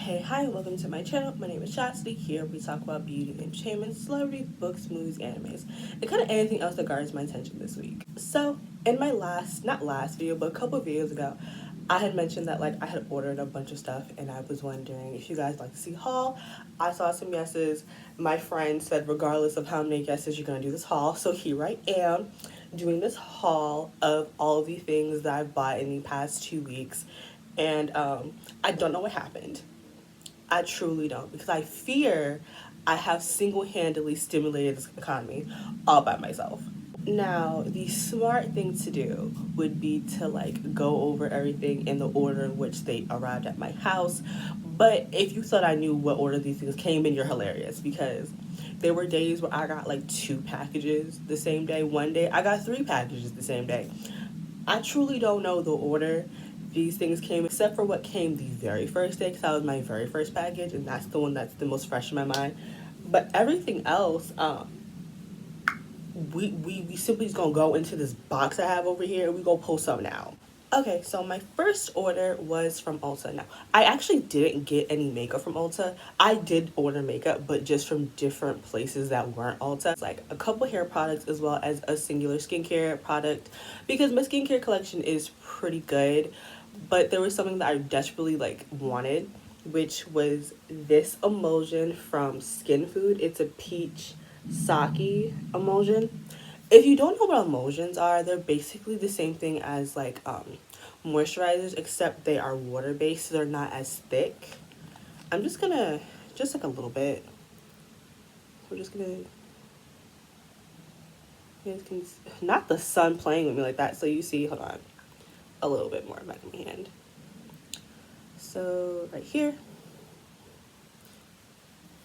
Hey, hi, welcome to my channel. My name is Chastity. Here we talk about beauty, entertainment, celebrity, books, movies, animes, and kind of anything else that garners my attention this week. So, in my not last video, but a couple of videos ago, I had mentioned that I had ordered a bunch of stuff and I was wondering if you guys like to see haul. I saw some yeses. My friend said regardless of how many yeses you're gonna do this haul. So here I am doing this haul of all of the things that I've bought in the past 2 weeks. And I don't know what happened. I truly don't, because I fear I have single-handedly stimulated this economy all by myself. Now, the smart thing to do would be to go over everything in the order in which they arrived at my house. But if you thought I knew what order these things came in, you're hilarious, because there were days where I got two packages the same day. One day I got three packages the same day. I truly don't know the order these things came, except for what came the very first day, because that was my very first package, and that's the one that's the most fresh in my mind. But everything else, we simply just gonna go into this box I have over here, and we gonna pull something out. Okay, so my first order was from Ulta. Now, I actually didn't get any makeup from Ulta. I did order makeup, but just from different places that weren't Ulta. It's like a couple hair products as well as a singular skincare product, because my skincare collection is pretty good, but there was something that I desperately wanted, which was this emulsion from Skin Food. It's a peach sake emulsion. If you don't know what emulsions are, they're basically the same thing as moisturizers, except they are water based, so they're not as thick. I'm just gonna, just a little bit. We're just gonna, you guys can, not the sun playing with me like that, so you see, hold on, a little bit more back in my hand. So right here.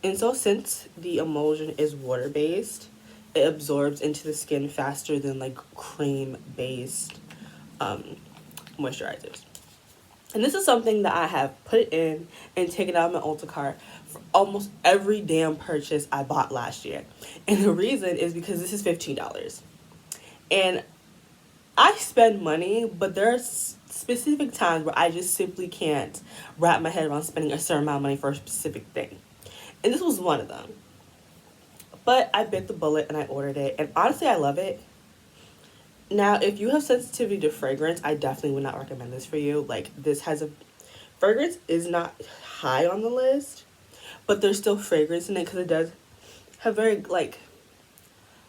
And so since the emulsion is water based, it absorbs into the skin faster than cream based moisturizers. And this is something that I have put in and taken out of my Ulta cart for almost every damn purchase I bought last year. And the reason is because this is $15. And I spend money, but there are specific times where I just simply can't wrap my head around spending a certain amount of money for a specific thing. And this was one of them. But I bit the bullet and I ordered it. And honestly, I love it. Now, if you have sensitivity to fragrance, I definitely would not recommend this for you. This has a... Fragrance is not high on the list, but there's still fragrance in it because it does have very,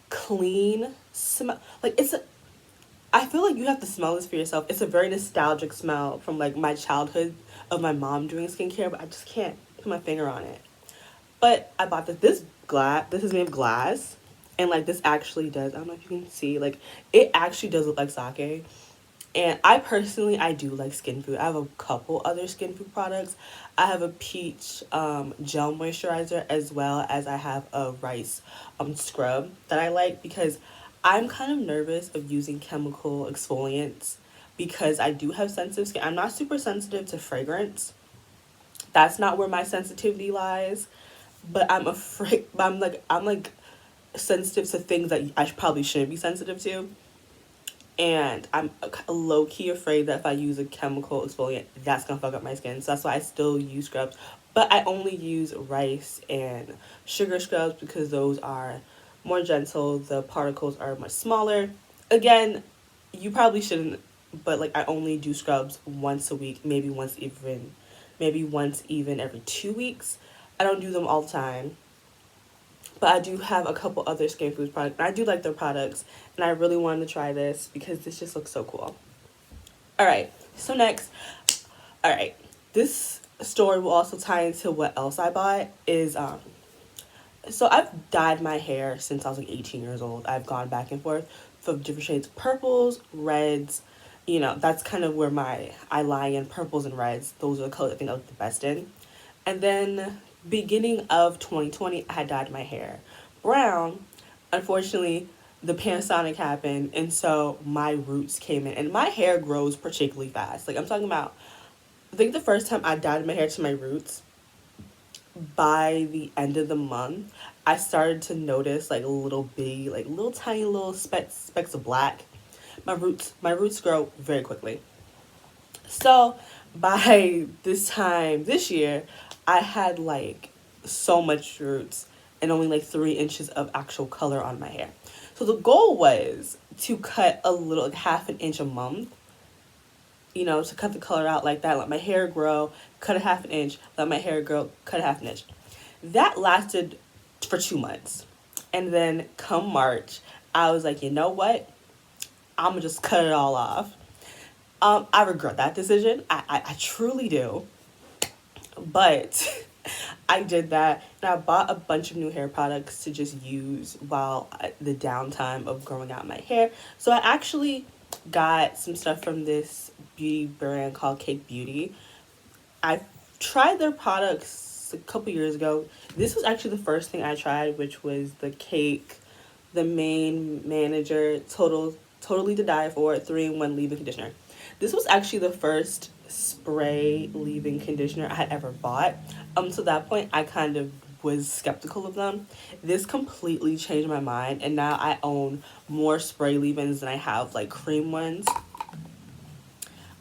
clean smell. It's a... I feel like you have to smell this for yourself. It's a very nostalgic smell from, my childhood of my mom doing skincare, but I just can't put my finger on it. But I bought this. This is made of glass. And, this actually does, I don't know if you can see, it actually does look like sake. And I do like Skin Food. I have a couple other Skin Food products. I have a peach gel moisturizer, as well as I have a rice scrub that I like, because I'm kind of nervous of using chemical exfoliants because I do have sensitive skin. I'm not super sensitive to fragrance. That's not where my sensitivity lies. But I'm afraid, I'm sensitive to things that I probably shouldn't be sensitive to. And I'm low-key afraid that if I use a chemical exfoliant, that's going to fuck up my skin. So that's why I still use scrubs. But I only use rice and sugar scrubs because those are more gentle. The particles are much smaller. Again, you probably shouldn't, but I only do scrubs once a week, maybe once even every 2 weeks. I don't do them all the time. But I do have a couple other Skin Foods products. I do like their products, and I really wanted to try this because this just looks so cool. Alright, so next, alright, this story will also tie into what else I bought is, so I've dyed my hair since I was 18 years old. I've gone back and forth from different shades, purples, reds, that's kind of where I lie in, purples and reds. Those are the colors I think I look the best in. And then beginning of 2020, I had dyed my hair brown. Unfortunately, the Panasonic happened, and so my roots came in. And my hair grows particularly fast. I'm talking about, I think the first time I dyed my hair to my roots, by the end of the month, I started to notice little tiny little specks of black. My roots grow very quickly. So by this time this year, I had like so much roots and only like 3 inches of actual color on my hair. So the goal was to cut a little, like half an inch a month, you know, to cut the color out like that, let my hair grow, cut a half an inch, let my hair grow, cut a half an inch. That lasted for 2 months. And then come March, I was like, you know what? I'm gonna just cut it all off. I regret that decision. I truly do. But I did that, and I bought a bunch of new hair products to just use while the downtime of growing out my hair. So I actually got some stuff from this beauty brand called Cake Beauty. I tried their products a couple years ago. This was actually the first thing I tried, which was the main manager, totally to die for 3-in-1 leave-in conditioner. This was actually the first spray leave-in conditioner I had ever bought. To that point, I kind of was skeptical of them. This completely changed my mind, and now I own more spray leave-ins than I have like cream ones.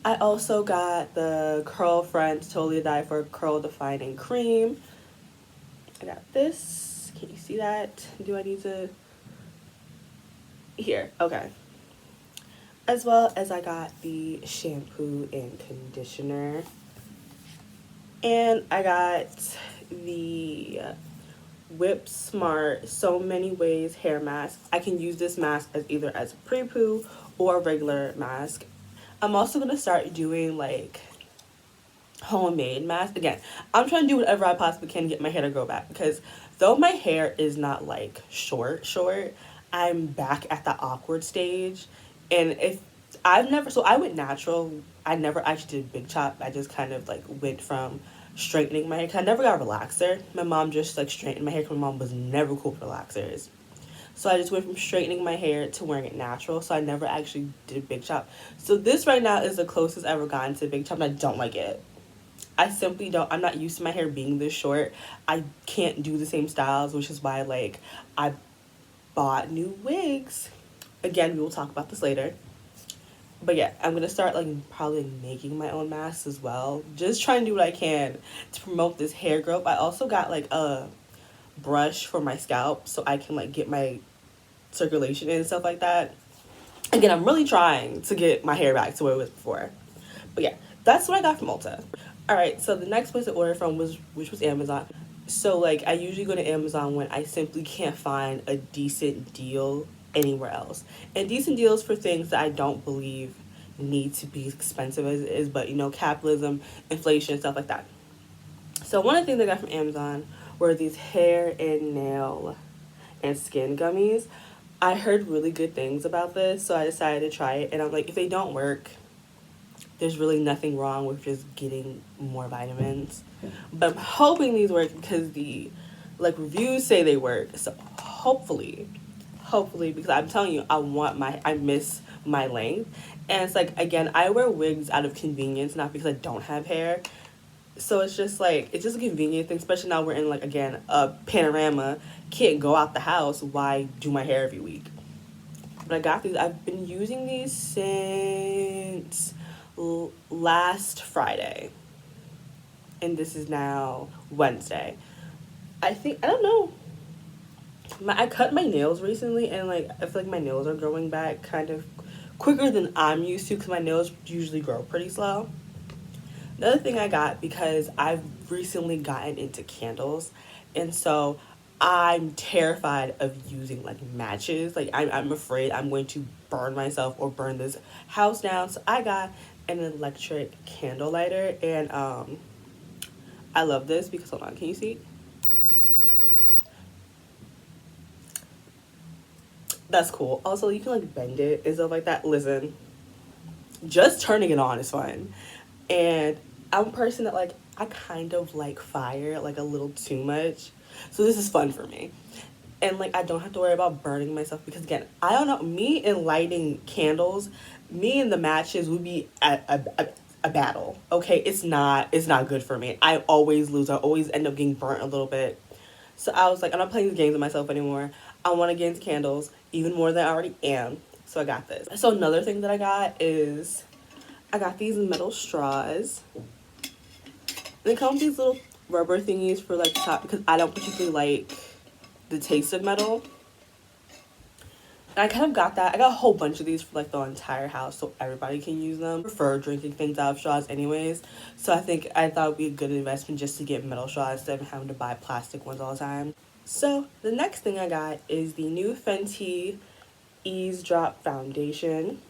I also got the Curl Friends Totally Die for Curl Defining Cream. I got this. Can you see that? Do I need to? Here. Okay. As well as I got the shampoo and conditioner. And I got the Whip Smart So Many Ways hair mask. I can use this mask as either as a pre-poo or a regular mask. I'm also going to start doing like homemade masks. Again, I'm trying to do whatever I possibly can to get my hair to grow back, because though my hair is not like short, I'm back at the awkward stage. And if so I went natural. I never actually did big chop. I just kind of like went from straightening my hair. 'Cause I never got a relaxer. My mom just like straightened my hair because my mom was never cool with relaxers. So I just went from straightening my hair to wearing it natural. So I never actually did big chop. So this right now is the closest I've ever gotten to big chop, and I don't like it. I simply don't. I'm not used to my hair being this short. I can't do the same styles, which is why like I bought new wigs. Again, we will talk about this later. But yeah, I'm gonna start like probably making my own masks as well. Just trying to do what I can to promote this hair growth. I also got like a brush for my scalp so I can like get my circulation in and stuff like that. Again, I'm really trying to get my hair back to where it was before. But yeah, that's what I got from Ulta. Alright, so the next place I ordered from was Amazon. So like I usually go to Amazon when I simply can't find a decent deal anywhere else. And decent deals for things that I don't believe need to be expensive as it is, but you know, capitalism, inflation, stuff like that. So one of the things I got from Amazon were these hair and nail and skin gummies. I heard really good things about this, so I decided to try it, and I'm like, if they don't work, there's really nothing wrong with just getting more vitamins. But I'm hoping these work because the like reviews say they work. So hopefully, because I'm telling you, I miss my length. And it's like, again, I wear wigs out of convenience, not because I don't have hair. So it's just like, it's just a convenient thing, especially now we're in like, again, a panorama. Can't go out the house. Why do my hair every week? But I got these. I've been using these since last Friday. And this is now Wednesday. I don't know. I cut my nails recently, and like I feel like my nails are growing back kind of quicker than I'm used to, because my nails usually grow pretty slow. Another thing I got, because I've recently gotten into candles, and so I'm terrified of using like matches. Like I'm afraid I'm going to burn myself or burn this house down. So I got an electric candle lighter, and I love this because, hold on, can you see? That's cool. Also, you can like bend it and stuff like that. Listen, just turning it on is fun. And I'm a person that like, I kind of like fire like a little too much. So this is fun for me. And like, I don't have to worry about burning myself, because again, I don't know, me and lighting candles, me and the matches would be a battle. Okay, it's not good for me. I always lose. I always end up getting burnt a little bit. So I was like, I'm not playing these games with myself anymore. I want to get into candles even more than I already am. So I got this. So another thing that I got is I got these metal straws. They come with these little rubber thingies for like top because I don't particularly like the taste of metal. And I kind of got that. I got a whole bunch of these for like the entire house so everybody can use them. I prefer drinking things out of straws anyways. So I thought it would be a good investment just to get metal straws instead of having to buy plastic ones all the time. So the next thing I got is the new Fenty Eavesdrop foundation.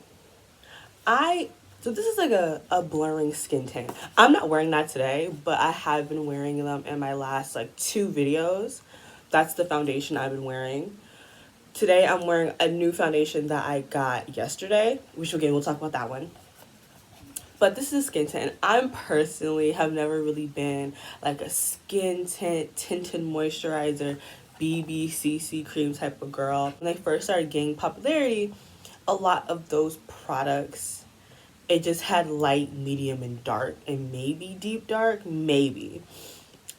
So this is like a blurring skin tint. I'm not wearing that today, but I have been wearing them in my last like 2 videos. That's the foundation I've been wearing. Today I'm wearing a new foundation that I got yesterday, which again we'll talk about that one. But this is a skin tint. I personally have never really been like a skin tint, tinted moisturizer, BBCC cream type of girl. When they first started gaining popularity, a lot of those products, it just had light, medium, and dark, and maybe deep dark, maybe.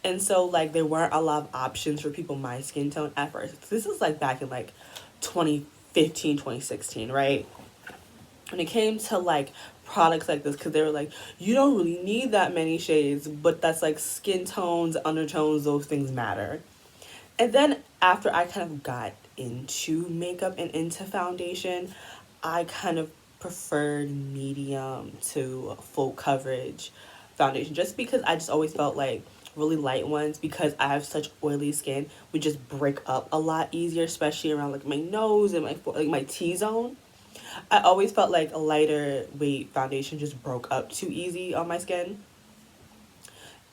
And so like there weren't a lot of options for people my skin tone at first. This is like back in like 2015, 2016, right? When it came to like products like this, because they were like, you don't really need that many shades, but that's like skin tones, undertones, those things matter. And then after I kind of got into makeup and into foundation, I kind of preferred medium to full coverage foundation just because I just always felt like really light ones, because I have such oily skin, would just break up a lot easier, especially around like my nose and my T-zone. I always felt like a lighter weight foundation just broke up too easy on my skin.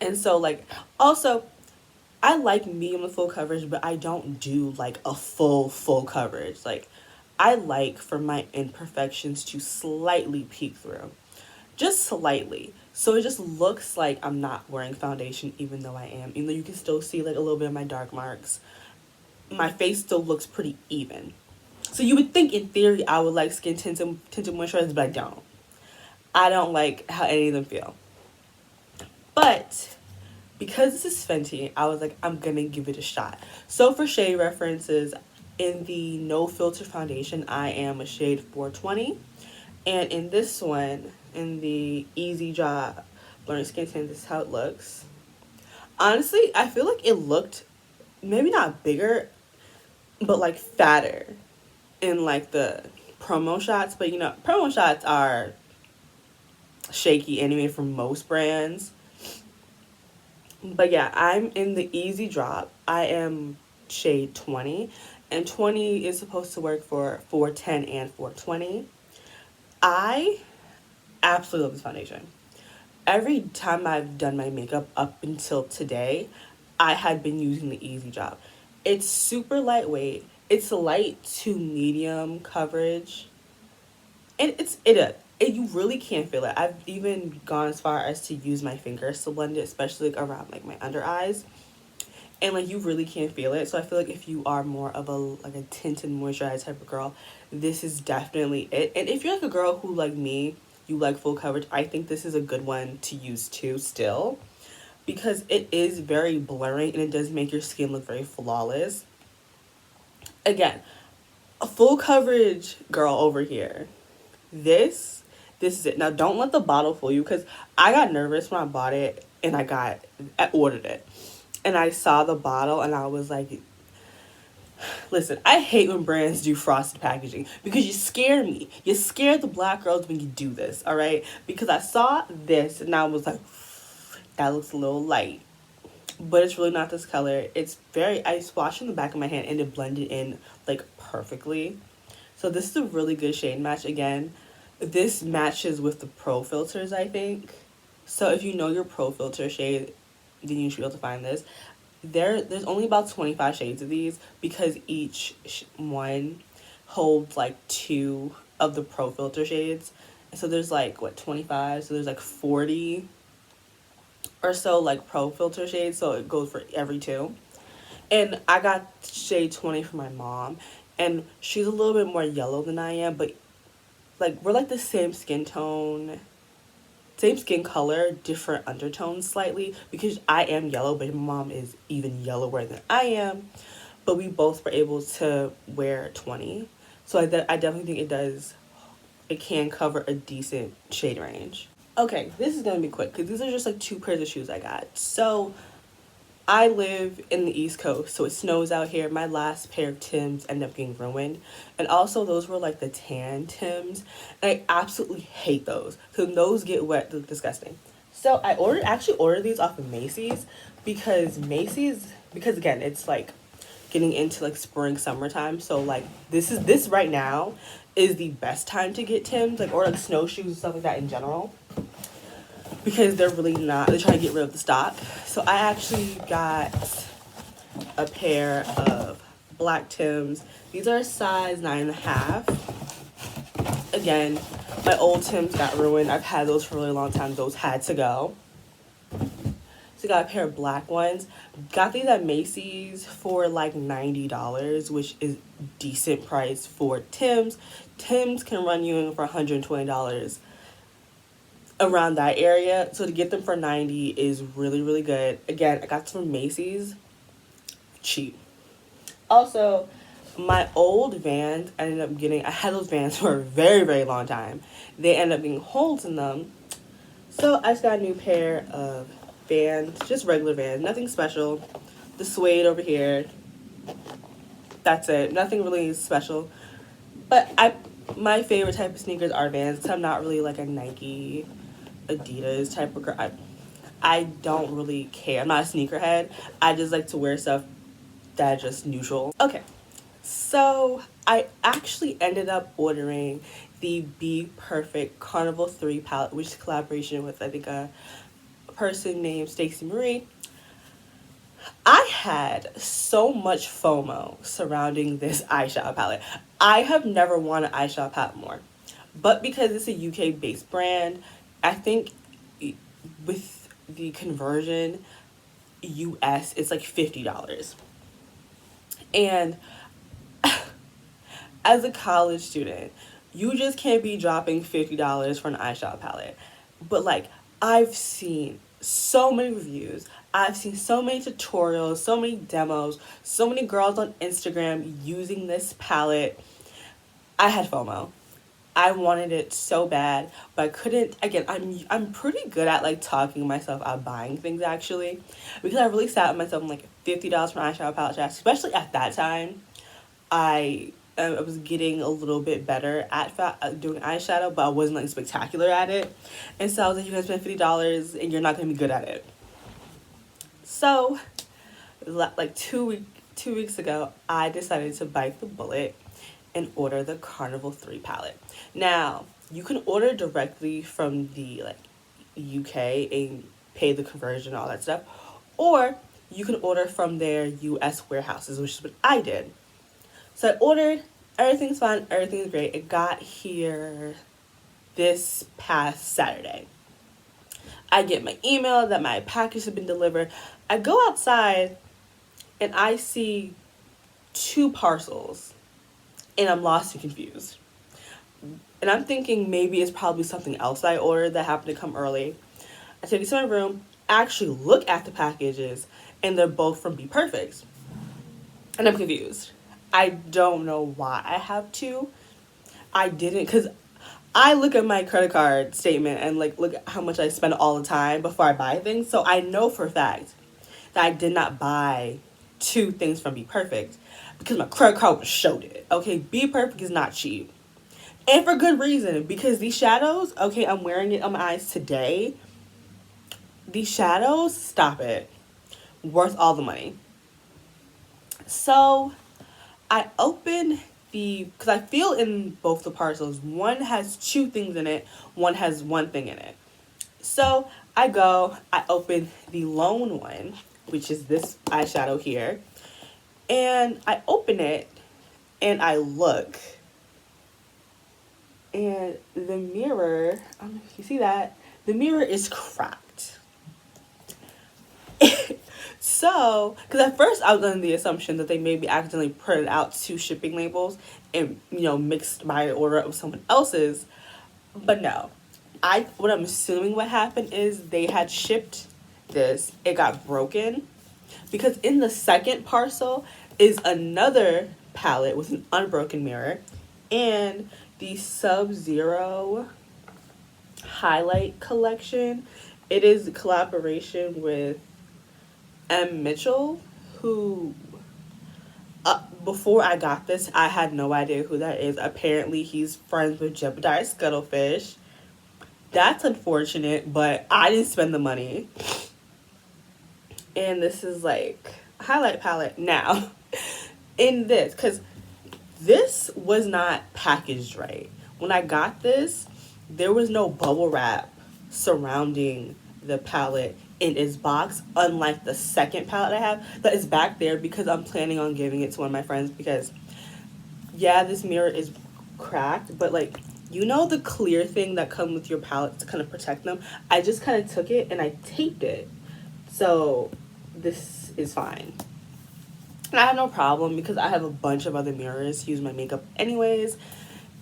And so like also I like medium to full coverage, but I don't do like a full coverage. Like I like for my imperfections to slightly peek through. Just slightly. So it just looks like I'm not wearing foundation even though I am. Even though you can still see like a little bit of my dark marks. My face still looks pretty even. So you would think in theory I would like skin tinted moisturizers, but I don't. I don't like how any of them feel. But because this is Fenty, I was like, I'm gonna give it a shot. So for shade references, in the No Filter foundation, I am a shade 420. And in this one, in the Easy Job Blurring Skin Tint, this is how it looks. Honestly, I feel like it looked maybe not bigger, but like fatter in like the promo shots. But you know, promo shots are shaky anyway for most brands. But yeah, I'm in the Easy Drop. I am shade 20. And 20 is supposed to work for 410 and 420. I absolutely love this foundation. Every time I've done my makeup up until today, I had been using the Easy Job. It's super lightweight. It's light to medium coverage. And you really can't feel it. I've even gone as far as to use my fingers to blend it, especially like around like my under eyes. And like you really can't feel it. So I feel like if you are more of a tinted moisturized type of girl, this is definitely it. And if you're like a girl who like me, you like full coverage, I think this is a good one to use too still, because it is very blurring and it does make your skin look very flawless. Again, a full coverage girl over here. This is it. Now don't let the bottle fool you, because I got nervous when I bought it and I ordered it. And I saw the bottle and I was like, listen, I hate when brands do frosted packaging because you scare me. You scare the black girls when you do this, all right? Because I saw this and I was like, that looks a little light. But it's really not this color. I swatched in the back of my hand and it blended in like perfectly. So this is a really good shade match. Again, this matches with the Pro filters, I think. So if you know your Pro filter shade, then you should be able to find this. There's only about 25 shades of these because each one holds like 2 of the Pro filter shades. So there's like, 25? So there's like 40 or so like Pro filter shades. So it goes for every 2. And I got shade 20 for my mom. And she's a little bit more yellow than I am. But like we're like the same skin tone, same skin color, different undertones slightly, because I am yellow, but my mom is even yellower than I am. But we both were able to wear 20. So I definitely think it can cover a decent shade range. Okay, this is going to be quick because these are just like 2 pairs of shoes I got. So I live in the East Coast, so it snows out here. My last pair of Tims ended up getting ruined. And also, those were like the tan Tims. And I absolutely hate those because those get wet. They're disgusting. So I actually ordered these off of Macy's because again, it's like getting into like spring, summertime. So like this right now is the best time to get Tims, like, or like snowshoes and stuff like that in general, because they're really not, they're trying to get rid of the stock. So I actually got a pair of black Tims. These are a size 9.5. Again, my old Tims got ruined. I've had those for a really long time. Those had to go. So I got a pair of black ones. Got these at Macy's for like $90, which is decent price for Tims. Tims can run you in for $120 around that area. So to get them for $90 is really, really good. Again, I got them from Macy's. Cheap. Also, my old Vans ended up getting, I had those Vans for a very, very long time. They ended up getting holes in them. So I just got a new pair of Vans, just regular Vans, nothing special. The suede over here. That's it. Nothing really special. But my favorite type of sneakers are Vans, because I'm not really like a Nike, Adidas type of girl. I don't really care. I'm not a sneakerhead. I just like to wear stuff that's just neutral. Okay, so I actually ended up ordering the BPerfect Carnival 3 palette, which is a collaboration with, I think, a person named Stacey Marie. I had so much FOMO surrounding this eyeshadow palette. I have never wanted an eyeshadow palette more. But because it's a UK-based brand, I think with the conversion, US, it's like $50. And as a college student, you just can't be dropping $50 for an eyeshadow palette. But like, I've seen so many reviews, I've seen so many tutorials, so many demos, so many girls on Instagram using this palette. I had FOMO. I wanted it so bad, but I couldn't. Again, I'm pretty good at like talking myself out of buying things, actually, because I really sat with myself on like $50 for an eyeshadow palette, especially at that time. I was getting a little bit better at doing eyeshadow, but I wasn't like spectacular at it. And so I was like, you're gonna spend $50 and you're not gonna be good at it. So, like 2 weeks ago, I decided to bite the bullet and order the Carnival 3 palette. Now, you can order directly from the like UK and pay the conversion, all that stuff, or you can order from their US warehouses, which is what I did. So I ordered, everything's fine, everything's great. It got here this past Saturday. I get my email that my package has been delivered. I go outside and I see 2 parcels and I'm lost and confused. And I'm thinking maybe it's probably something else I ordered that happened to come early. I take it to my room, actually look at the packages, and they're both from BPerfect. And I'm confused. I don't know why I have 2. I didn't, because I look at my credit card statement and like look at how much I spend all the time before I buy things. So I know for a fact that I did not buy 2 things from BPerfect because my credit card showed it. Okay, BPerfect is not cheap. And for good reason, because these shadows, okay, I'm wearing it on my eyes today. These shadows, stop it. Worth all the money. So I open because I feel in both the parcels, one has 2 things in it, one has 1 thing in it. So I open the lone one, which is this eyeshadow here, and I open it and I look, and the mirror, you see that? The mirror is cracked. So, because at first I was under the assumption that they maybe accidentally printed out 2 shipping labels and, mixed my order up with someone else's. But no. What I'm assuming what happened is they had shipped this, it got broken. Because in the second parcel is another palette with an unbroken mirror and the Sub-Zero highlight collection. It is a collaboration with M. Mitchell, who before I got this, I had no idea who that is. Apparently, he's friends with Jebediah Scuttlefish. That's unfortunate, but I didn't spend the money. And this is like highlight palette now. In this, because this was not packaged right. When I got this, there was no bubble wrap surrounding the palette in its box, unlike the second palette I have that is back there because I'm planning on giving it to one of my friends because, yeah, this mirror is cracked, but like, you know the clear thing that comes with your palette to kind of protect them? I just kind of took it and I taped it. So this is fine. And I have no problem because I have a bunch of other mirrors to use my makeup anyways.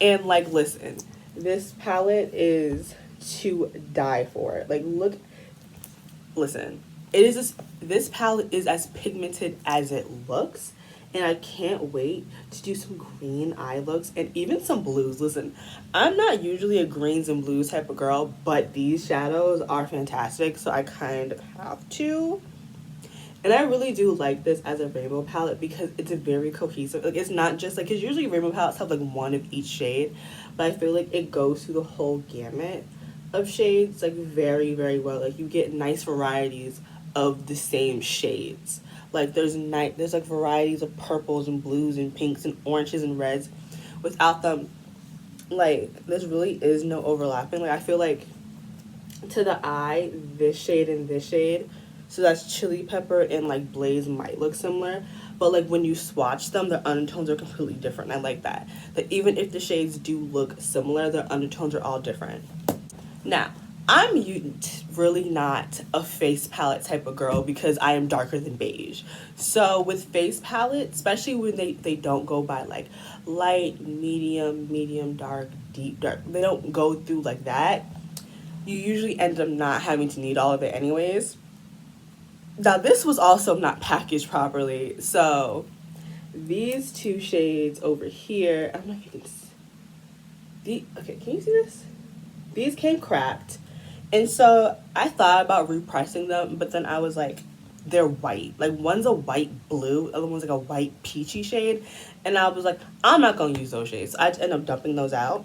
And like, listen, this palette is to die for. Like, look, listen, it is this palette is as pigmented as it looks. And I can't wait to do some green eye looks and even some blues. Listen, I'm not usually a greens and blues type of girl, but these shadows are fantastic, so I kind of have to. And I really do like this as a rainbow palette because it's a very cohesive. Like, it's not just like, because usually rainbow palettes have like one of each shade, but I feel like it goes through the whole gamut of shades like very, very well. Like, you get nice varieties of the same shades. Like, there's like varieties of purples and blues and pinks and oranges and reds without them. Like, there really is no overlapping. Like, I feel like to the eye, this shade and this shade, so that's chili pepper and like blaze, might look similar, but like when you swatch them, their undertones are completely different. I like that even if the shades do look similar, their undertones are all different. Now, I'm really not a face palette type of girl because I am darker than beige. So with face palettes, especially when they don't go by like light, medium dark, deep dark, they don't go through like that, you usually end up not having to need all of it anyways. Now, this was also not packaged properly, so these two shades over here, I don't know if you can see. Okay, can you see this? These came cracked, and so I thought about repricing them, but then I was like, they're white. Like, one's a white blue, the other one's like a white peachy shade, and I was like, I'm not going to use those shades. So I end up dumping those out.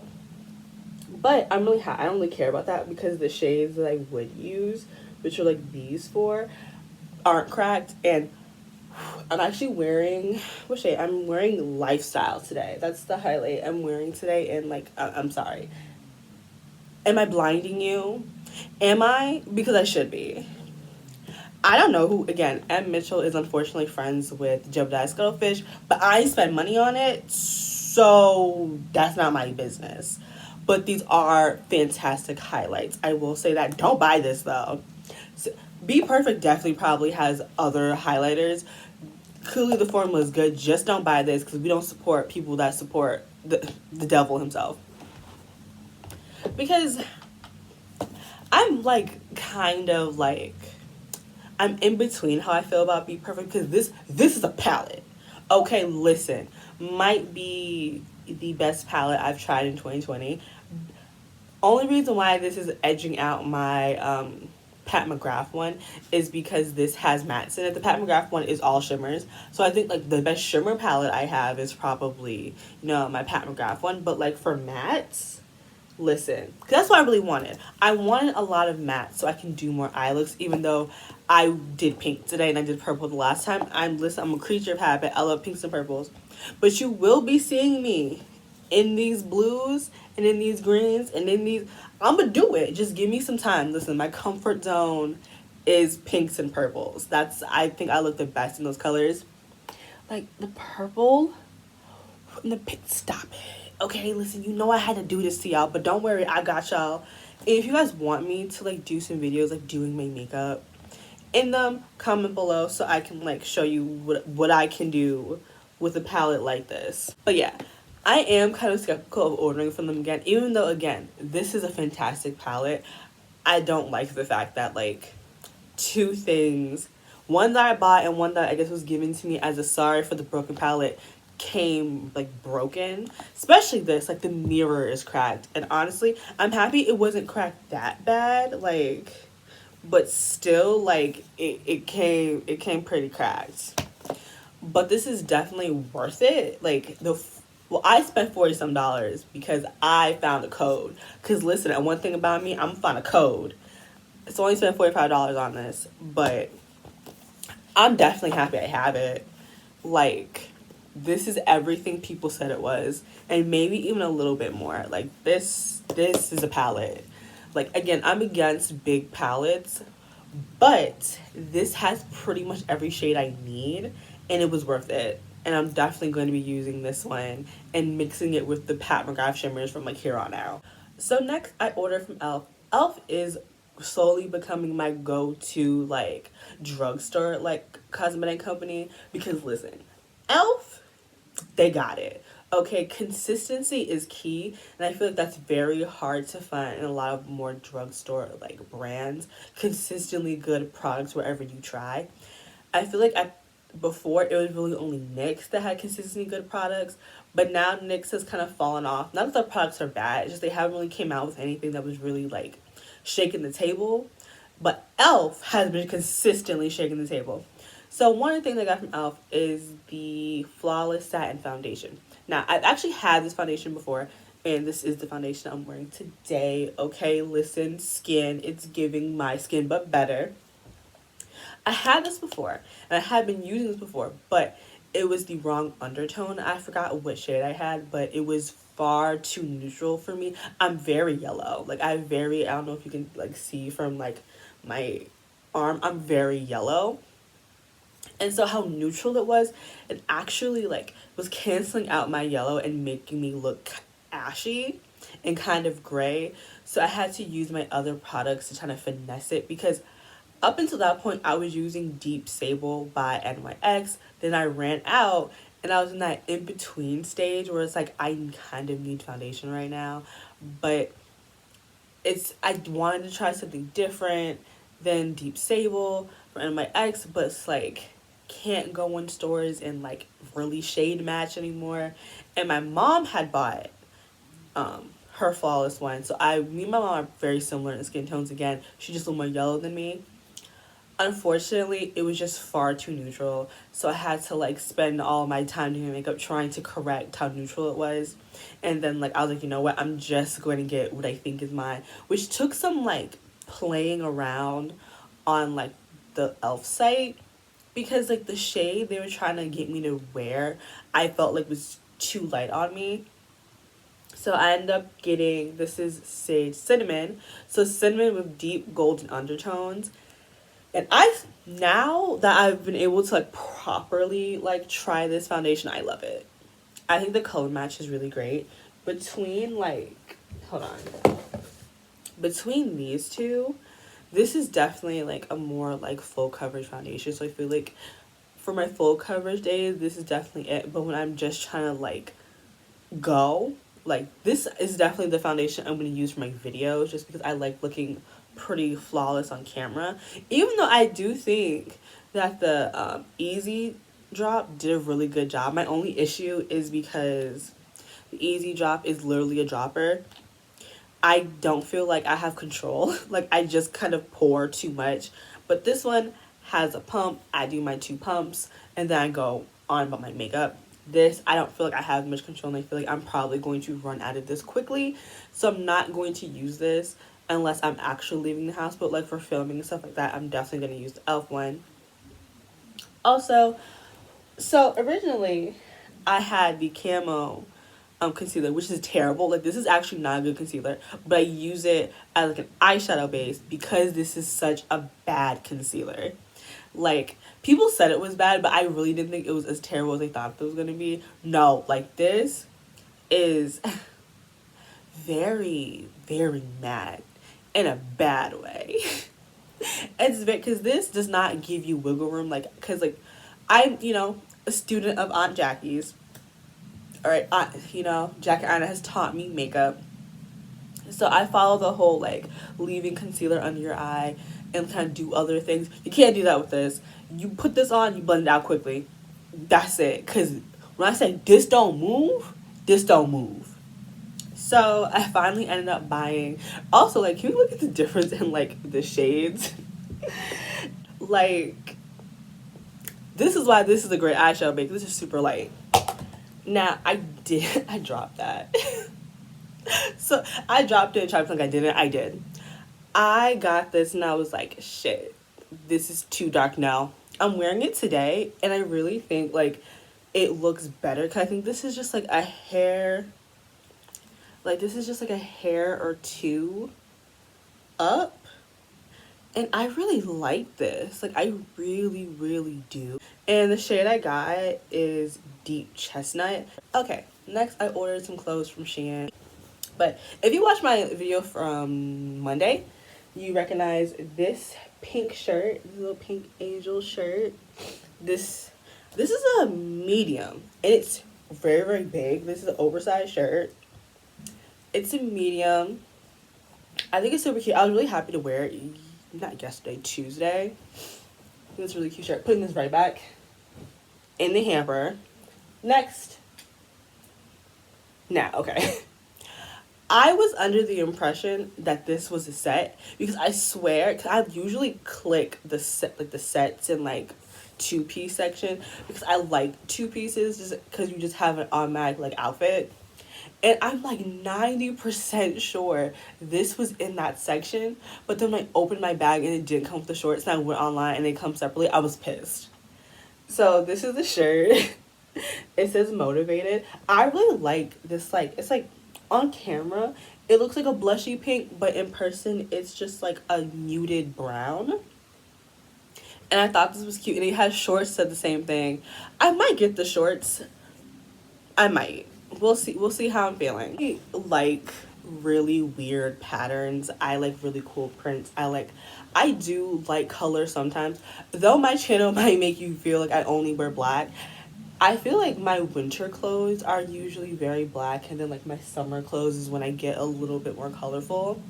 But I don't really care about that because the shades that I would use, which are like these four, aren't cracked. And I'm actually wearing, what shade? I'm wearing Lifestyle today. That's the highlight I'm wearing today. And like, I'm sorry. Am I blinding you? Am I? Because I should be. I don't know who, again, M. Mitchell is unfortunately friends with Jebediah Scuttlefish, but I spent money on it, so that's not my business. But these are fantastic highlights. I will say that. Don't buy this, though. BPerfect definitely probably has other highlighters. Clearly the formula is good. Just don't buy this because we don't support people that support the devil himself. Because I'm like kind of like, I'm in between how I feel about BPerfect because this is a palette. Okay, listen, might be the best palette I've tried in 2020. Only reason why this is edging out my Pat McGrath one is because this has mattes in it. The Pat McGrath one is all shimmers. So I think like the best shimmer palette I have is probably, my Pat McGrath one. But like for mattes, listen, that's what I really wanted. I wanted a lot of mattes so I can do more eye looks, even though I did pink today and I did purple the last time. I'm a creature of habit. I love pinks and purples. But you will be seeing me in these blues and in these greens and in these. I'm gonna do it. Just give me some time. Listen, my comfort zone is pinks and purples. I think I look the best in those colors. Like the purple and the pink. Stop it. Okay, listen, I had to do this to y'all, but don't worry, I got y'all. And if you guys want me to like do some videos like doing my makeup in them, comment below so I can like show you what I can do with a palette like this. But yeah, I am kind of skeptical of ordering from them again, even though again, this is a fantastic palette. I don't like the fact that like two things, one that I bought and one that I guess was given to me as a sorry for the broken palette, came like broken. Especially this, like the mirror is cracked, and honestly I'm happy it wasn't cracked that bad, like, but still, like, it came pretty cracked. But this is definitely worth it. Like, well, I spent 40 some dollars because I found a code. Because listen, and one thing about me, I'm gonna find a code. So I only spent $45 on this, but I'm definitely happy I have it. Like, this is everything people said it was, and maybe even a little bit more. Like, this is a palette. Like, again, I'm against big palettes, but this has pretty much every shade I need, and it was worth it. And I'm definitely going to be using this one and mixing it with the Pat McGrath shimmers from like here on out. So next, I ordered from Elf. Elf is slowly becoming my go-to like drugstore like cosmetic company because listen, Elf, they got it. Okay, consistency is key, and I feel like that's very hard to find in a lot of more drugstore like brands. Consistently good products wherever you try. I feel like before it was really only NYX that had consistently good products, but now NYX has kind of fallen off. Not that the products are bad, it's just they haven't really came out with anything that was really like shaking the table. But Elf has been consistently shaking the table. So one of the things I got from Elf is the Flawless Satin Foundation. Now, I've actually had this foundation before, and this is the foundation I'm wearing today. Okay, listen, skin, it's giving my skin, but better. I had this before, and I had been using this before, but it was the wrong undertone. I forgot what shade I had, but it was far too neutral for me. I'm very yellow. Like, I don't know if you can, like, see from, like, my arm. I'm very yellow. And so how neutral it actually, like, was canceling out my yellow and making me look ashy and kind of gray. So I had to use my other products to try to finesse it because up until that point, I was using Deep Sable by NYX. Then I ran out, and I was in that in-between stage where it's like, I kind of need foundation right now. But I wanted to try something different than Deep Sable from NYX, but it's like, can't go in stores and like really shade match anymore. And my mom had bought her Flawless one. So me and my mom are very similar in skin tones again. She's just a little more yellow than me. Unfortunately, it was just far too neutral, so I had to like spend all my time doing makeup trying to correct how neutral it was. And then like I was like, you know what, I'm just going to get what I think is mine, which took some like playing around on like the Elf site, because like the shade they were trying to get me to wear, I felt like was too light on me. So I ended up getting, this is Sage Cinnamon. So cinnamon with deep golden undertones. And now that I've been able to like properly like try this foundation, I love it. I think the color match is really great. Between like, hold on. Between these two, this is definitely like a more like full coverage foundation. So I feel like for my full coverage days, this is definitely it. But when I'm just trying to like go, like this is definitely the foundation I'm going to use for my videos, just because I like looking pretty flawless on camera. Even though I do think that the Easy Drop did a really good job. My only issue is because the Easy Drop is literally a dropper. I don't feel like I have control. Like I just kind of pour too much. But this one has a pump. I do my 2 pumps and then I go on about my makeup. This, I don't feel like I have much control, and I feel like I'm probably going to run out of this quickly. So I'm not going to use this unless I'm actually leaving the house. But like for filming and stuff like that, I'm definitely going to use the Elf one. Also, so originally I had the Camo concealer, which is terrible. Like this is actually not a good concealer, but I use it as like an eyeshadow base because this is such a bad concealer. Like people said it was bad, but I really didn't think it was as terrible as they thought it was going to be. No, like this is very, very matte in a bad way. It's because this does not give you wiggle room. Like, because like I'm, a student of Aunt Jackie's. All right, Jackie Anna has taught me makeup. So I follow the whole like leaving concealer under your eye and kind of do other things. You can't do that with this. You put this on, you blend it out quickly. That's it. Because when I say this don't move, this don't move. So I finally ended up buying. Also, like, can you look at the difference in like the shades? Like, this is why this is a great eyeshadow bake. This is super light. Now, I dropped that. So, I dropped it and tried to think I didn't. I did. I got this and I was like, shit, this is too dark now. I'm wearing it today and I really think, like, it looks better because I think this is just, like, a hair, like, this is just, like, a hair or two up. And I really like this. Like, I really, really do. And the shade I got is Deep Chestnut. Okay, next I ordered some clothes from Shein. But if you watch my video from Monday, you recognize this pink shirt, this little pink angel shirt. This is a medium. And it's very, very big. This is an oversized shirt. It's a medium. I think it's super cute. I was really happy to wear it. Not yesterday, Tuesday. This really cute shirt. Putting this right back in the hamper. Next. Now, okay. I was under the impression that this was a set because I swear, cause I usually click the set, like the sets in like two-piece section because I like two pieces just because you just have an automatic like outfit. And I'm like 90% sure this was in that section, but then I opened my bag and it didn't come with the shorts and I went online and they come separately. I was pissed. So this is the shirt. It says motivated. I really like this, like, it's like on camera, it looks like a blushy pink, but in person it's just like a muted brown. And I thought this was cute and it has shorts said the same thing. I might get the shorts. I might. We'll see how I'm feeling. I like really weird patterns. I like really cool prints. I do like color sometimes. Though my channel might make you feel like I only wear black, I feel like my winter clothes are usually very black, and then like my summer clothes is when I get a little bit more colorful.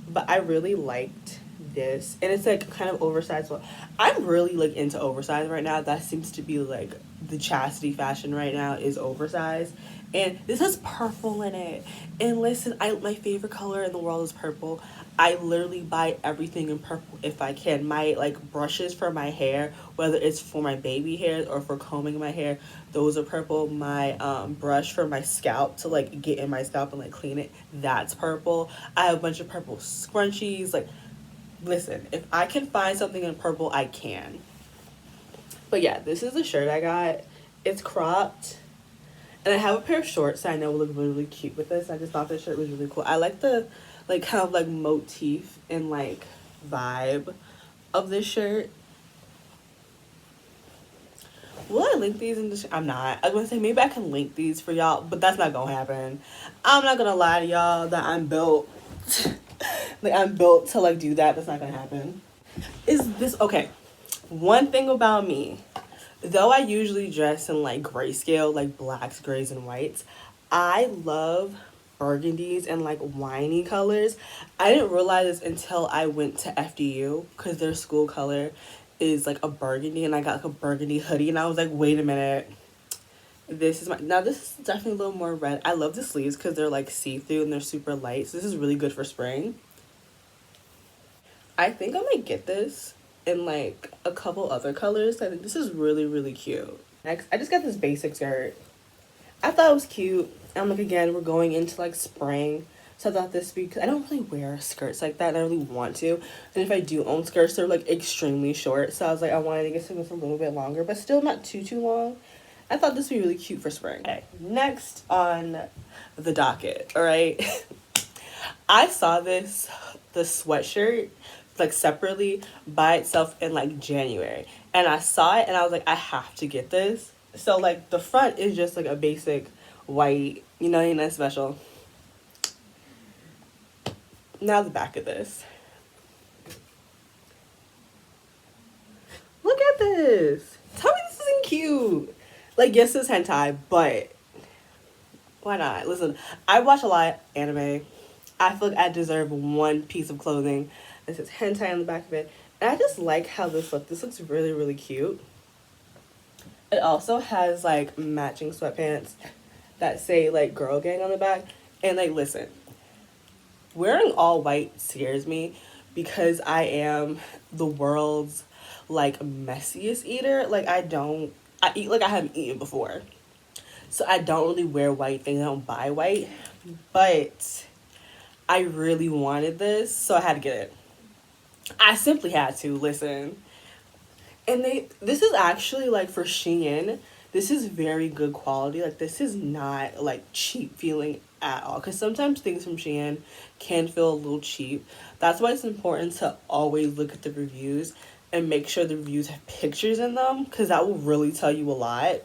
But I really liked this, and it's like kind of oversized. Well, I'm really like into oversized right now. That seems to be like the chastity fashion right now is oversized. And this has purple in it. And listen, my favorite color in the world is purple. I literally buy everything in purple if I can. My like brushes for my hair, whether it's for my baby hairs or for combing my hair, those are purple. My brush for my scalp to like get in my scalp and like clean it, that's purple. I have a bunch of purple scrunchies. Like, listen, if I can find something in purple, I can. But yeah, this is the shirt I got. It's cropped. And I have a pair of shorts that I know will look really, really cute with this. I just thought this shirt was really cool. I like the, like, kind of, like, motif and, like, vibe of this shirt. Will I link these in the I'm not. I was going to say, maybe I can link these for y'all, but that's not going to happen. I'm not going to lie to y'all that I'm built. Like, I'm built to, like, do that. That's not going to happen. Is this, okay. One thing about me. Though I usually dress in like grayscale, like blacks, grays, and whites, I love burgundies and like winey colors. I didn't realize this until I went to FDU because their school color is like a burgundy, and I got like a burgundy hoodie and I was like, wait a minute. This is definitely a little more red. I love the sleeves because they're like see-through and they're super light. So this is really good for spring. I think I might get this in like a couple other colors. I think this is really, really cute. Next, I just got this basic skirt. I thought it was cute. And like, again, we're going into like spring. So I thought this because I don't really wear skirts like that. And I really want to. And if I do own skirts, they're like extremely short. So I was like, I wanted to get something that's a little bit longer, but still not too long. I thought this would be really cute for spring. Okay, next on the docket, all right? I saw the sweatshirt like separately by itself in like January, and I saw it and I was like, I have to get this. So like the front is just like a basic white, you know, ain't nothing special. Now the back of this. Look at this. Tell me this isn't cute. Like, yes, it's hentai, but why not? Listen, I watch a lot of anime. I feel like I deserve one piece of clothing that says hentai on the back of it. And I just like how this looks. This looks really, really cute. It also has, like, matching sweatpants that say, like, girl gang on the back. And, like, listen, wearing all white scares me because I am the world's like messiest eater. Like I eat like I haven't eaten before. So I don't really wear white things. I don't buy white. But I really wanted this, so I had to get it. I simply had to listen. And this is actually like for Shein. This is very good quality. Like this is not like cheap feeling at all. Because sometimes things from Shein can feel a little cheap. That's why it's important to always look at the reviews and make sure the reviews have pictures in them. Because that will really tell you a lot.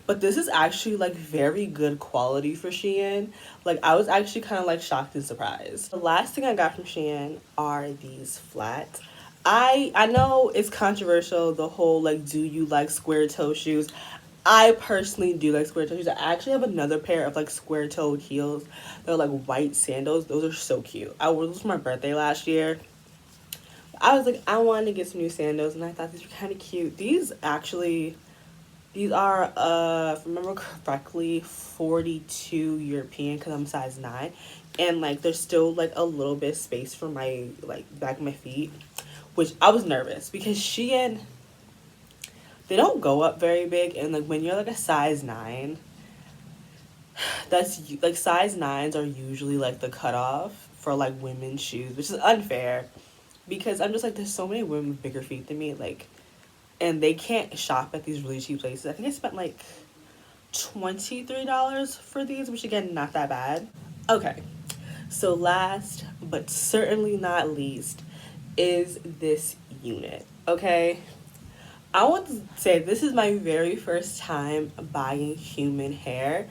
But this is actually like very good quality for Shein. Like I was actually kind of like shocked and surprised. The last thing I got from Shein are these flats. I know it's controversial, the whole like do you like square toe shoes? I personally do like square toe shoes. I actually have another pair of like square toed heels. They're like white sandals. Those are so cute. I wore those for my birthday last year. I was like, I wanted to get some new sandals and I thought these were kind of cute. These are, if I remember correctly, 42 European because I'm size 9. And, like, there's still, like, a little bit of space for my, like, back of my feet. Which I was nervous because Shein, they don't go up very big. And, like, when you're, like, a size 9, like, size 9s are usually, like, the cutoff for, like, women's shoes. Which is unfair because I'm just, like, there's so many women with bigger feet than me. Like, and they can't shop at these really cheap places. I think I spent like $23 for these, which again, not that bad. Okay, so last but certainly not least is this unit. Okay, I want to say this is my very first time buying human hair.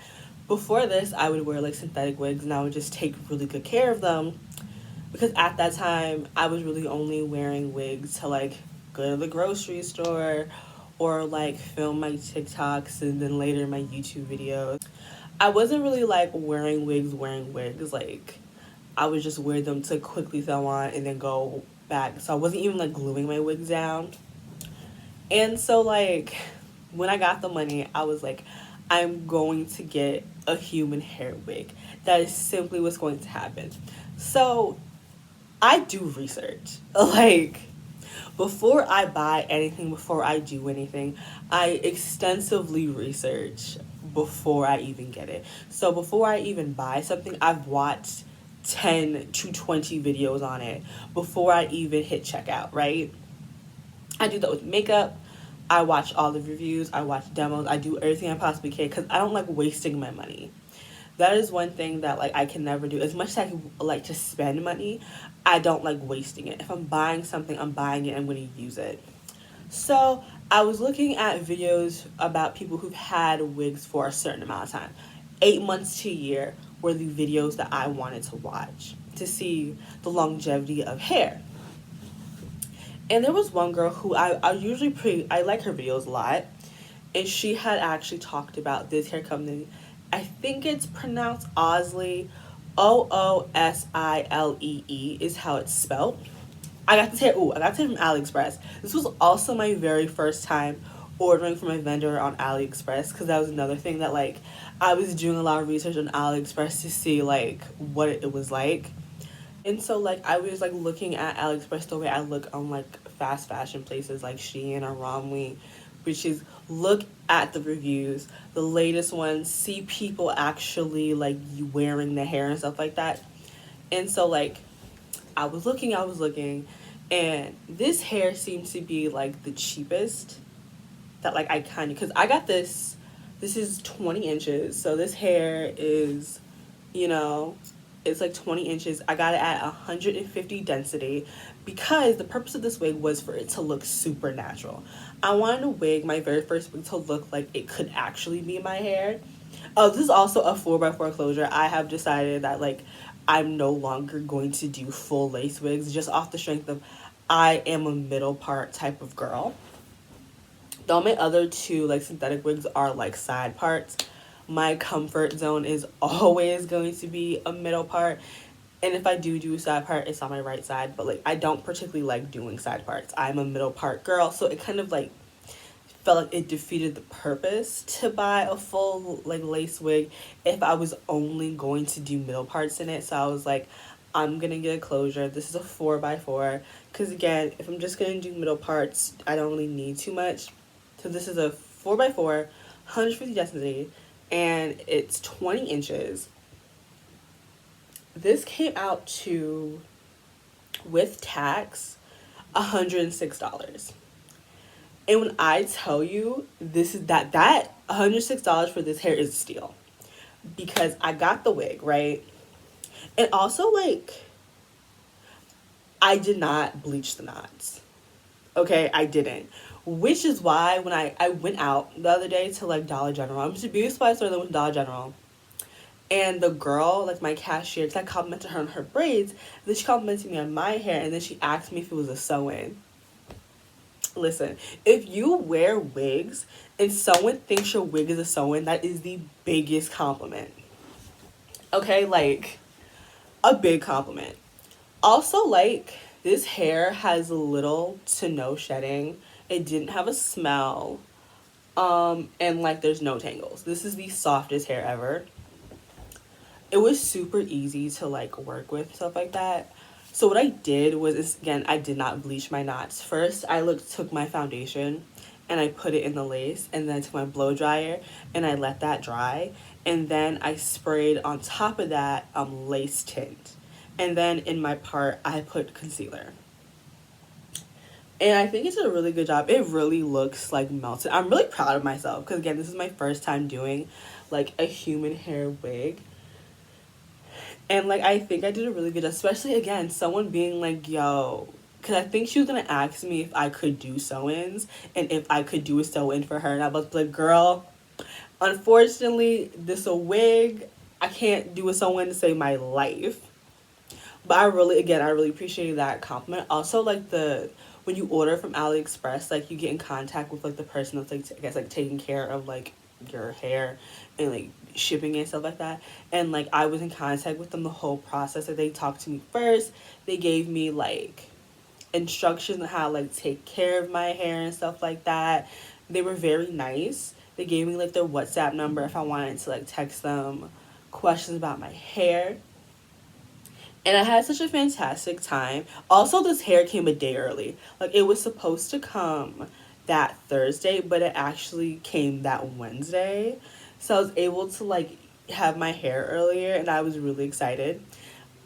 Before this, I would wear like synthetic wigs and I would just take really good care of them because at that time I was really only wearing wigs to like go to the grocery store or like film my TikToks and then later my YouTube videos. I wasn't really like wearing wigs. Like I would just wear them to quickly throw on and then go back. So I wasn't even like gluing my wigs down. And so like when I got the money, I was like, I'm going to get a human hair wig. That is simply what's going to happen. So I do research. Like before I buy anything, before I do anything, I extensively research before I even get it. So before I even buy something, I've watched 10 to 20 videos on it before I even hit checkout, right? I do that with makeup. I watch all the reviews. I watch demos. I do everything I possibly can because I don't like wasting my money. That is one thing that like I can never do. As much as I like to spend money, I don't like wasting it. If I'm buying something, I'm buying it. I'm going to use it. So I was looking at videos about people who've had wigs for a certain amount of time. 8 months to a year were the videos that I wanted to watch to see the longevity of hair. And there was one girl who I like her videos a lot. And she had actually talked about this hair company. I think it's pronounced Oosliee. Oosilee is how it's spelled. I got this hair from AliExpress. This was also my very first time ordering from a vendor on AliExpress because that was another thing that like I was doing a lot of research on AliExpress to see like what it was like. And so like I was like looking at AliExpress the way I look on like fast fashion places like Shein or Romwe, which is look at the reviews, the latest ones, see people actually like wearing the hair and stuff like that. And so like I was looking, and this hair seemed to be like the cheapest that like I kind of, because I got this is 20 inches, so this hair is, you know, it's like 20 inches. I got it at 150 density because the purpose of this wig was for it to look super natural. I wanted a wig, my very first wig, to look like it could actually be my hair. Oh, this is also a 4x4 closure. I have decided that like I'm no longer going to do full lace wigs just off the strength of I am a middle part type of girl. Though my other two like synthetic wigs are like side parts, my comfort zone is always going to be a middle part. And if I do a side part, it's on my right side. But like I don't particularly like doing side parts. I'm a middle part girl, so it kind of like felt like it defeated the purpose to buy a full like lace wig if I was only going to do middle parts in it. So I was like, I'm gonna get a closure. This is a 4x4 because again, if I'm just gonna do middle parts, I don't really need too much. So this is a 4x4, 150 density, and it's 20 inches. This came out to, with tax, $106. And when I tell you this is that $106 for this hair is a steal. Because I got the wig, right? And also like I did not bleach the knots. Okay, I didn't. Which is why when I went out the other day to like Dollar General, I'm just a beauty supply store that went to Dollar General. And the girl, like my cashier, cause I complimented her on her braids, then she complimented me on my hair, and then she asked me if it was a sew-in. Listen, if you wear wigs and someone thinks your wig is a sew-in, that is the biggest compliment. Okay, like a big compliment. Also, like this hair has little to no shedding. It didn't have a smell. And like there's no tangles. This is the softest hair ever. It was super easy to like work with, stuff like that. So what I did was, again, I did not bleach my knots. First, I took my foundation and I put it in the lace, and then I took my blow dryer and I let that dry, and then I sprayed on top of that lace tint, and then in my part I put concealer. And I think it's a really good job. It really looks like melted. I'm really proud of myself because again, this is my first time doing like a human hair wig. And like I think I did a really good job, especially again, someone being like, yo, because I think she was gonna ask me if I could do sew-ins and if I could do a sew-in for her. And I was like, girl, unfortunately, this a wig. I can't do a sew-in to save my life. But I really, again, I really appreciated that compliment. Also, like when you order from AliExpress, like you get in contact with like the person that's like I guess like taking care of like your hair and like shipping and stuff like that. And like I was in contact with them the whole process. Like they talked to me first. They gave me like instructions on how to like take care of my hair and stuff like that. They were very nice. They gave me like their WhatsApp number if I wanted to like text them questions about my hair. And I had such a fantastic time. Also, this hair came a day early. Like, it was supposed to come that Thursday, but it actually came that Wednesday. So I was able to, like, have my hair earlier, and I was really excited.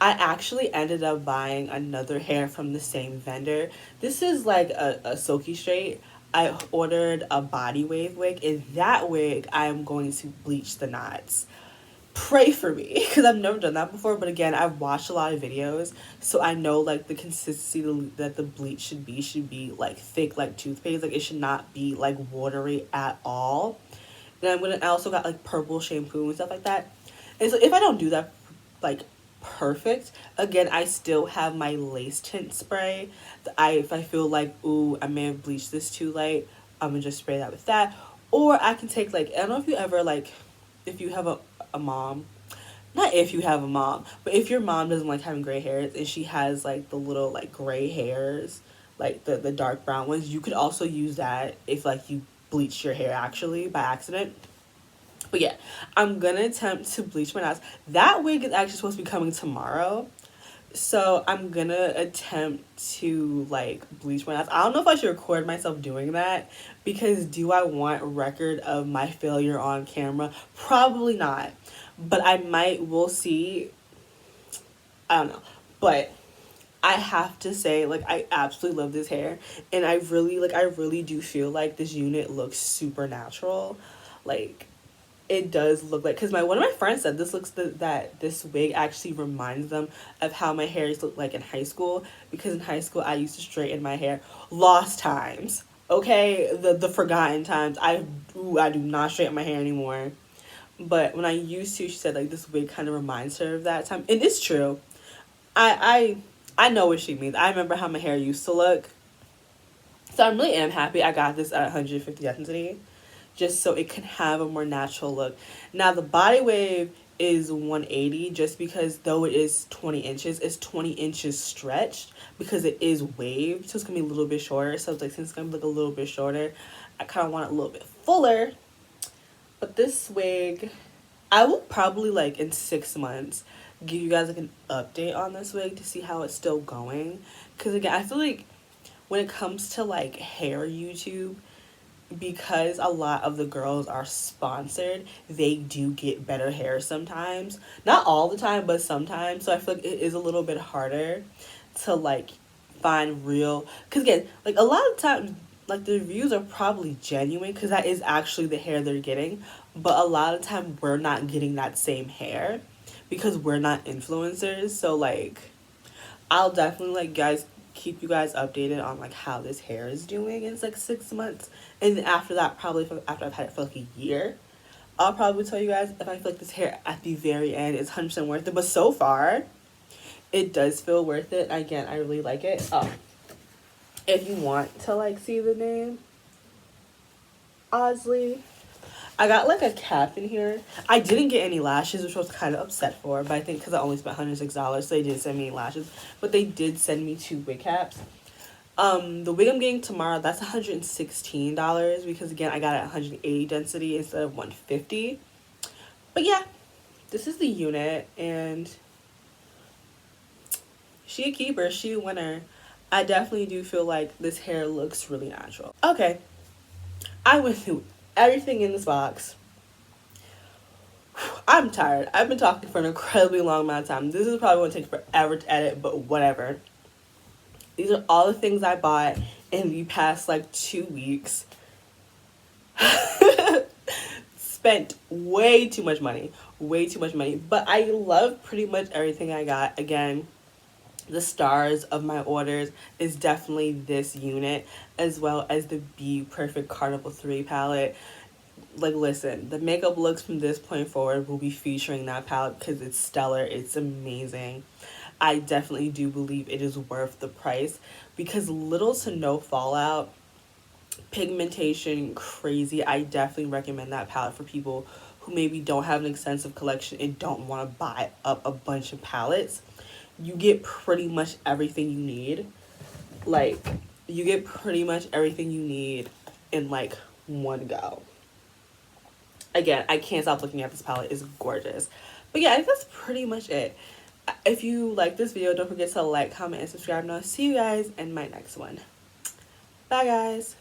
I actually ended up buying another hair from the same vendor. This is, like, a silky straight. I ordered a body wave wig, and that wig, I am going to bleach the knots. Pray for me because I've never done that before, but again, I've watched a lot of videos, so I know like the consistency that the bleach should be like thick like toothpaste. Like it should not be like watery at all. And I also got like purple shampoo and stuff like that. And so if I don't do that like perfect, again, I still have my lace tint spray. If I feel like, ooh, I may have bleached this too light, I'm gonna just spray that with that. Or I can take like, I don't know if you ever like, if you have a mom, not if you have a mom, but if your mom doesn't like having gray hairs and she has like the little like gray hairs, like the dark brown ones, you could also use that if like you bleach your hair actually by accident. But yeah, I'm gonna attempt to bleach my knots. That wig is actually supposed to be coming tomorrow. So I'm gonna attempt to like bleach my knots. I don't know if I should record myself doing that because do I want a record of my failure on camera? Probably not. But I might, we'll see. I don't know. But I have to say, like, I absolutely love this hair. And I really do feel like this unit looks super natural. Like, it does look like, because one of my friends said that this wig actually reminds them of how my hair used to look like in high school, because in high school I used to straighten my hair. Lost times, okay, the forgotten times. I do not straighten my hair anymore, but when I used to, she said like this wig kind of reminds her of that time, and it's true. I know what she means. I remember how my hair used to look, so I really am happy I got this at 150 density, just so it can have a more natural look. Now the body wave is 180 just because though it is 20 inches, it's 20 inches stretched because it is waved, so it's gonna be a little bit shorter. So it's like, since it's gonna look a little bit shorter, I kind of want it a little bit fuller. But this wig, I will probably like in 6 months give you guys like an update on this wig to see how it's still going. Because again, I feel like when it comes to like hair YouTube, because a lot of the girls are sponsored, they do get better hair sometimes. Not all the time, but sometimes. So I feel like it is a little bit harder to like find real. Because again, like a lot of times, like the reviews are probably genuine because that is actually the hair they're getting. But a lot of time we're not getting that same hair because we're not influencers. So like I'll definitely like guys keep you guys updated on like how this hair is doing in like 6 months, and then after that, probably after I've had it for like a year, I'll probably tell you guys if I feel like this hair at the very end is 100% worth it. But so far, it does feel worth it. Again, I really like it. If you want to like see the name, Oosliee. I got like a cap in here. I didn't get any lashes, which I was kind of upset for, but I think because I only spent $106, so they did send me lashes. But they did send me 2 wig caps. The wig I'm getting tomorrow, that's $116 because again, I got it at 180 density instead of 150. But yeah, this is the unit, and she a keeper, she a winner. I definitely do feel like this hair looks really natural. Okay, I went through everything in this box. I'm tired. I've been talking for an incredibly long amount of time. This is probably going to take forever to edit, but whatever. These are all the things I bought in the past like 2 weeks. Spent way too much money. Way too much money. But I love pretty much everything I got. Again, the stars of my orders is definitely this unit, as well as the BPerfect Carnival 3 palette. Like, listen, the makeup looks from this point forward will be featuring that palette because it's stellar. It's amazing. I definitely do believe it is worth the price because little to no fallout, pigmentation crazy. I definitely recommend that palette for people who maybe don't have an extensive collection and don't want to buy up a bunch of palettes. You get pretty much everything you need. Like, you get pretty much everything you need in like one go. Again, I can't stop looking at this palette. It's gorgeous. But yeah, I think that's pretty much it. If you like this video, don't forget to like, comment, and subscribe. And I'll see you guys in my next one. Bye, guys.